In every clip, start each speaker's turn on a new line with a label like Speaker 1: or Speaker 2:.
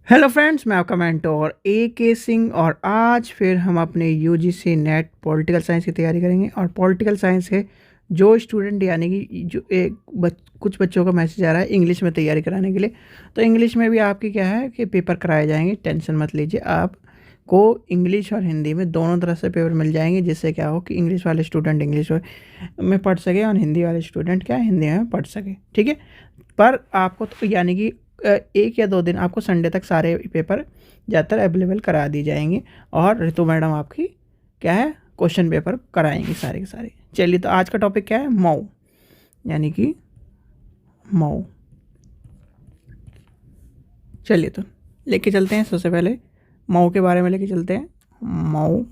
Speaker 1: Hello friends, मैं आपका mentor ए के सिंह और आज फिर हम अपने यूजीसी नेट पॉलिटिकल साइंस की तैयारी करेंगे। और पॉलिटिकल साइंस है जो स्टूडेंट यानी कि जो कुछ बच्चों का मैसेज आ रहा है इंग्लिश में तैयारी कराने के लिए। तो इंग्लिश में भी आपकी क्या है कि पेपर कराए जाएंगे, टेंशन मत लीजिए। आपको इंग्लिश और हिंदी में दोनों तरह से पेपर मिल जाएंगे, जिससे क्या हो कि इंग्लिश वाले स्टूडेंट इंग्लिश में पढ़ सके और हिंदी वाले स्टूडेंट क्या हिंदी में पढ़ सके। ठीक है, पर आपको तो यानी कि 1 या 2 दिन आपको संडे तक सारे पेपर ज़्यादातर अवेलेबल करा दी जाएंगे और ऋतु मैडम आपकी क्या है क्वेश्चन पेपर कराएंगी सारे के सारे। चलिए, तो आज का टॉपिक क्या है? मऊ, यानी कि मऊ। चलिए तो लेके चलते हैं। सबसे पहले मऊ के बारे में लेके चलते हैं। मऊ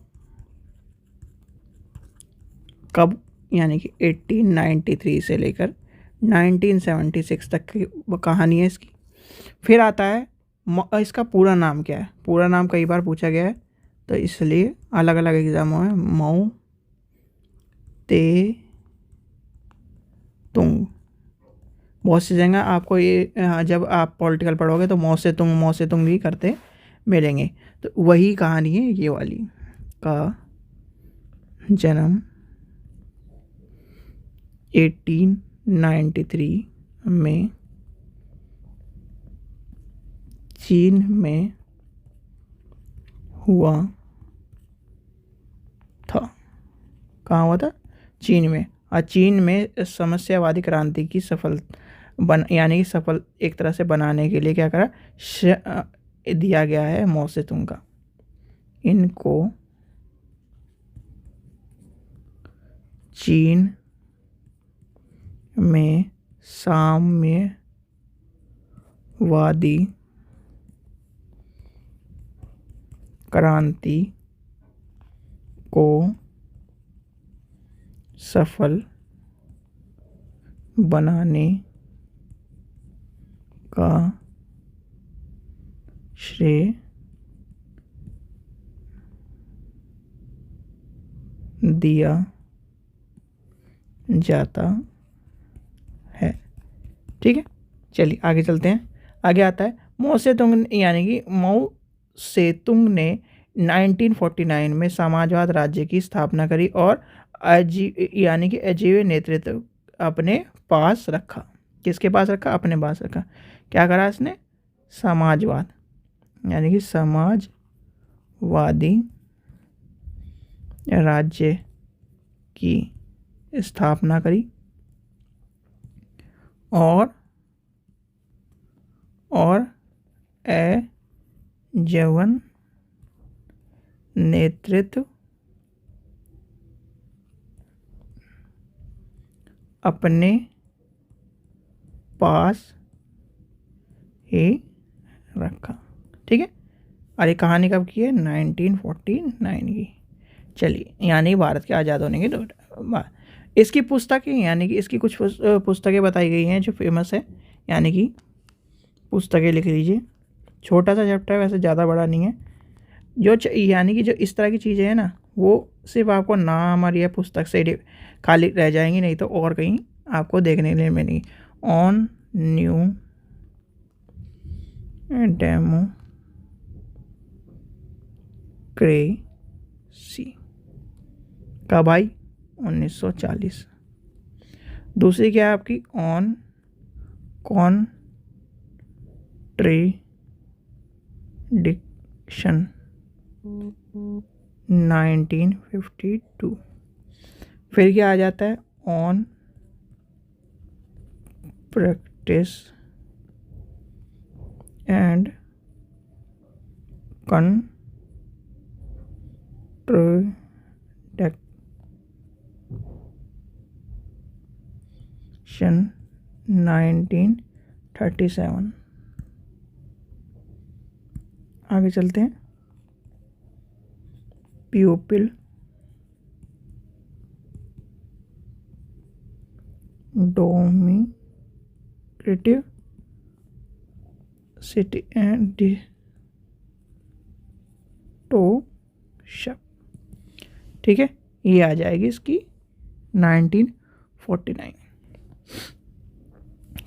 Speaker 1: कब, यानी कि 1893 से लेकर 1976 तक की वो कहानी है इसकी। फिर आता है इसका पूरा नाम क्या है। पूरा नाम कई बार पूछा गया है, तो इसलिए अलग अलग एग्जामों में मऊ ते तुंग। बहुत सी जगह आपको ये जब आप पॉलिटिकल पढ़ोगे तो मौ से तुंग भी करते मिलेंगे। तो वही कहानी है ये वाली। का जन्म 1893 में चीन में हुआ था। कहाँ हुआ था? चीन में। और चीन में समस्यावादी क्रांति की यानी कि सफल एक तरह से बनाने के लिए क्या करा दिया गया है मौ से तुंग का। इनको चीन में साम्यवादी क्रांति को सफल बनाने का श्रेय दिया जाता है। ठीक है, चलिए आगे चलते हैं। आगे आता है मौ से तुंग, यानी कि मऊ से तुंग ने 1949 में समाजवाद राज्य की स्थापना करी और यानी कि अजीब नेतृत्व अपने पास रखा। किसके पास रखा? अपने पास रखा। क्या करा इसने? समाजवाद, यानी कि समाजवादी राज्य की स्थापना करी और जवन नेतृत्व अपने पास ही रखा। ठीक है, और ये कहानी कब की है? 1949 की। चलिए, यानी भारत के आज़ाद होने के बाद इसकी पुस्तकें, यानी कि इसकी कुछ पुस्तकें बताई गई हैं जो फेमस है। यानी कि पुस्तकें लिख लीजिए। छोटा सा चैप्टर है, वैसे ज़्यादा बड़ा नहीं है। यानी कि जो इस तरह की चीज़ें हैं ना, वो सिर्फ आपको नाम और यह पुस्तक से खाली रह जाएंगी, नहीं तो और कहीं आपको देखने के लिए मिलेंगी। ऑन न्यू डेमोक्रेसी कब आई? 1940। दूसरी क्या है आपकी? On contradiction 1952। फिर क्या आ जाता है? On practice and contradiction 1937। आगे चलते हैं। Pupil dominative city and distortion. ठीक है, ये आ जाएगी इसकी 1949।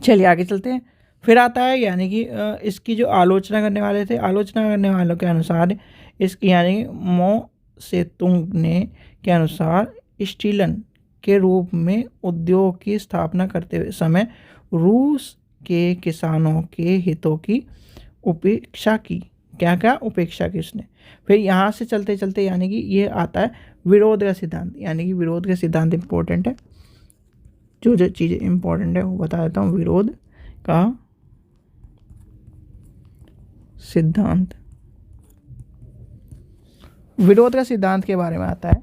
Speaker 1: चलिए आगे चलते हैं। फिर आता है यानी कि इसकी जो आलोचना करने वाले थे, आलोचना करने वालों के अनुसार इसकी यानी कि मो से तुंग ने के अनुसार स्टीलन के रूप में उद्योग की स्थापना करते हुए समय रूस के किसानों के हितों की उपेक्षा की। क्या क्या उपेक्षा की उसने। फिर यहाँ से चलते चलते यानी कि ये आता है विरोध का सिद्धांत, यानी कि विरोध का सिद्धांत इंपॉर्टेंट है। जो जो चीज़ें इंपॉर्टेंट है वो बता देता हूँ। विरोध का सिद्धांत, विरोध का सिद्धांत के बारे में आता है।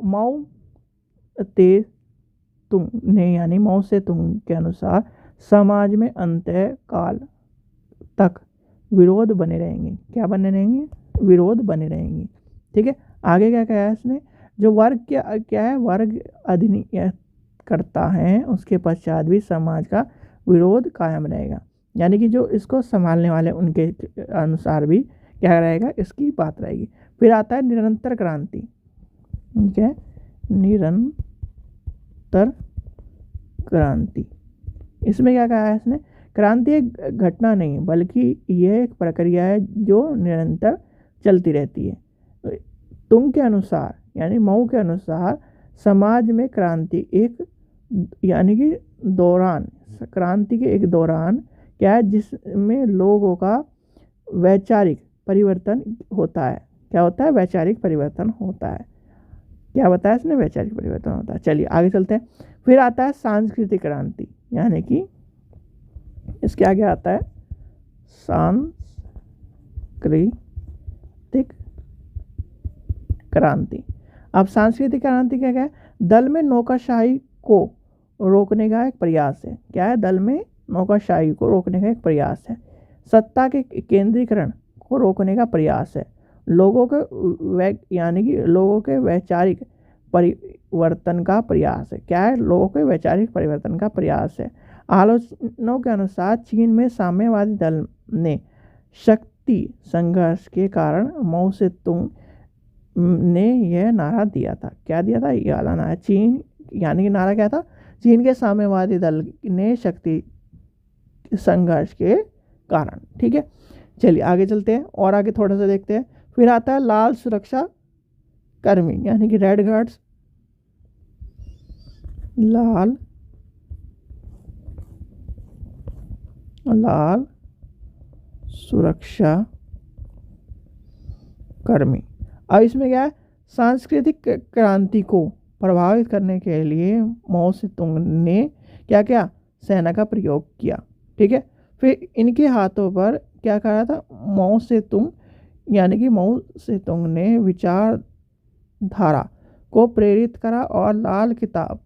Speaker 1: माओ ते तुंग ने यानी माओ से तुंग के अनुसार समाज में अंत्य काल तक विरोध बने रहेंगे। क्या बने रहेंगे? विरोध बने रहेंगे। ठीक है, आगे क्या कहा है इसने, जो वर्ग क्या है, वर्ग अधिनियम करता है उसके पश्चात भी समाज का विरोध कायम रहेगा। यानी कि जो इसको संभालने वाले उनके अनुसार भी क्या रहेगा, इसकी बात रहेगी। फिर आता है निरंतर क्रांति। ठीक है, निरंतर क्रांति। इसमें क्या कहा है इसने, क्रांति एक घटना नहीं बल्कि यह एक प्रक्रिया है जो निरंतर चलती रहती है। तुंग के अनुसार यानी मऊ के अनुसार समाज में क्रांति एक यानी कि दौरान, क्रांति के एक दौरान क्या है जिसमें लोगों का वैचारिक परिवर्तन होता है। क्या होता है? वैचारिक परिवर्तन होता है। क्या बताया इसने? वैचारिक परिवर्तन होता है। चलिए आगे चलते हैं। फिर आता है सांस्कृतिक क्रांति, यानी कि इसके आगे आता है सांस्कृतिक क्रांति। अब सांस्कृतिक क्रांति क्या है? दल में नौकरशाही को रोकने का एक प्रयास है। क्या है? दल में नौकरशाही को रोकने का एक प्रयास है। सत्ता के केंद्रीकरण को रोकने का प्रयास है। लोगों के यानी कि लोगों के वैचारिक परिवर्तन का प्रयास है। क्या है? लोगों के वैचारिक परिवर्तन का प्रयास है। आलोचनाओं के अनुसार चीन में साम्यवादी दल ने शक्ति संघर्ष के कारण माओ से तुंग ने यह नारा दिया था। क्या दिया था? यह वाला नारा। चीन यानी कि नारा क्या था? चीन के साम्यवादी दल ने शक्ति संघर्ष के कारण। ठीक है, चलिए आगे चलते हैं और आगे थोड़ा सा देखते हैं। फिर आता है लाल सुरक्षा कर्मी, यानी कि रेड गार्ड्स। लाल सुरक्षा कर्मी। अब इसमें क्या है? सांस्कृतिक क्रांति को प्रभावित करने के लिए माओ से तुंग ने क्या क्या सेना का प्रयोग किया। ठीक है, फिर इनके हाथों पर क्या करा था? माओ से तुंग यानी कि माओ से तुंग ने विचारधारा को प्रेरित करा और लाल किताब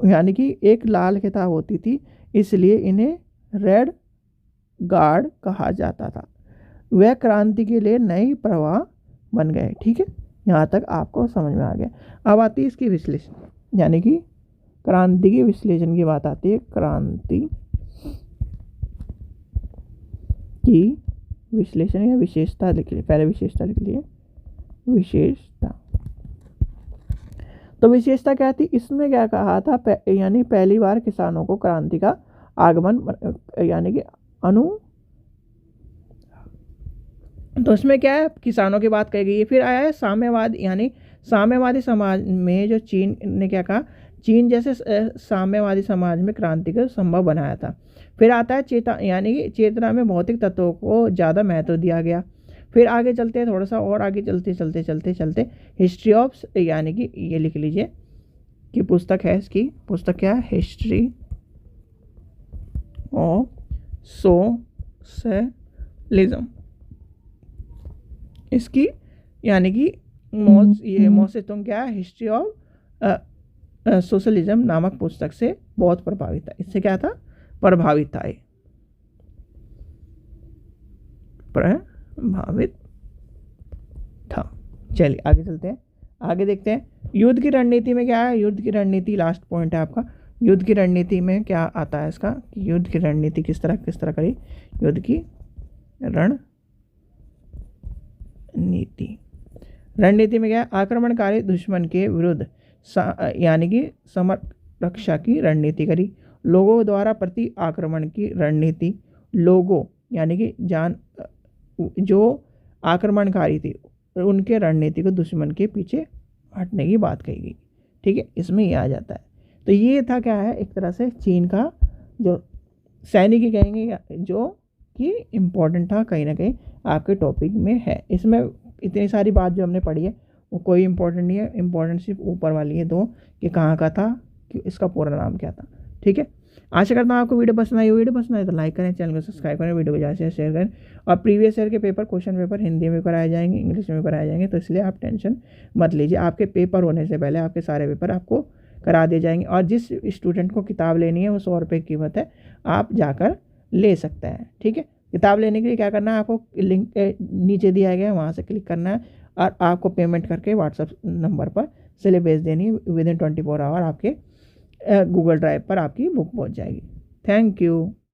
Speaker 1: यानी कि एक लाल किताब होती थी, इसलिए इन्हें रेड गार्ड कहा जाता था। वह क्रांति के लिए नई प्रवाह बन गए। ठीक है, यहाँ तक आपको समझ में आ गया। अब आती है इसकी विश्लेषण, यानी कि क्रांति के विश्लेषण की बात आती है। क्रांति की विश्लेषण या विशेषता लिख लिए, पहले विशेषता लिख लिए। विशेषता तो विशेषता क्या थी? इसमें क्या कहा था? यानी पहली बार किसानों को क्रांति का आगमन यानी कि तो इसमें क्या है? किसानों की बात कही गई है। फिर आया है साम्यवाद, यानी साम्यवादी समाज में जो चीन ने क्या कहा? चीन जैसे साम्यवादी समाज में क्रांति को संभव बनाया था। फिर आता है यानी कि चेतना में भौतिक तत्वों को ज़्यादा महत्व दिया गया। फिर आगे चलते हैं, थोड़ा सा और आगे चलते हिस्ट्री ऑफ, यानी कि ये लिख लीजिए कि पुस्तक है, इसकी पुस्तक क्या है? History of socialism. इसकी यानी कि माओ से तुंग क्या है? हिस्ट्री ऑफ सोशलिज्म नामक पुस्तक से बहुत प्रभावित था। इससे क्या था? प्रभावित था। चलिए आगे चलते हैं, आगे देखते हैं युद्ध की रणनीति में क्या है। युद्ध की रणनीति लास्ट पॉइंट है आपका। युद्ध की रणनीति में क्या आता है इसका, कि युद्ध की रणनीति किस तरह करी। युद्ध की रणनीति में क्या है? आक्रमणकारी दुश्मन के विरुद्ध यानी कि समर रक्षा की रणनीति करी। लोगों द्वारा प्रति आक्रमण की रणनीति। लोगों यानी कि जो आक्रमणकारी थी उनके रणनीति को दुश्मन के पीछे हटने की बात कही गई। ठीक है, इसमें ये आ जाता है। तो ये था क्या है, एक तरह से चीन का जो सैनिक ही कहेंगे, जो कि इम्पोर्टेंट था कहीं ना कहीं आपके टॉपिक में है। इसमें इतनी सारी बात जो हमने पढ़ी है वो कोई इम्पोर्टेंट नहीं है, इम्पोर्टेंट सिर्फ ऊपर वाली है दो, कि कहाँ का था, कि इसका पूरा नाम क्या था। ठीक है, आशा करता हूँ आपको वीडियो पसंद आई। वीडियो पसंद आए तो लाइक करें, चैनल को सब्सक्राइब करें, वीडियो को ज़्यादा से शेयर करें। और प्रीवियस ईयर के क्वेश्चन पेपर हिंदी में कराए जाएंगे, इंग्लिश में कराए जाएंगे, तो इसलिए आप टेंशन मत लीजिए। आपके पेपर होने से पहले आपके सारे पेपर आपको करा दिए जाएंगे। और जिस स्टूडेंट को किताब लेनी है वो 100 रुपये की कीमत है, आप जाकर ले सकते हैं। ठीक है, किताब लेने के लिए क्या करना है, आपको लिंक नीचे दिया गया है, वहाँ से क्लिक करना है और आपको पेमेंट करके व्हाट्सएप नंबर पर सिलेबस भेज देनी है। विद इन 24 आवर आपके गूगल ड्राइव पर आपकी बुक पहुँच जाएगी। Thank you.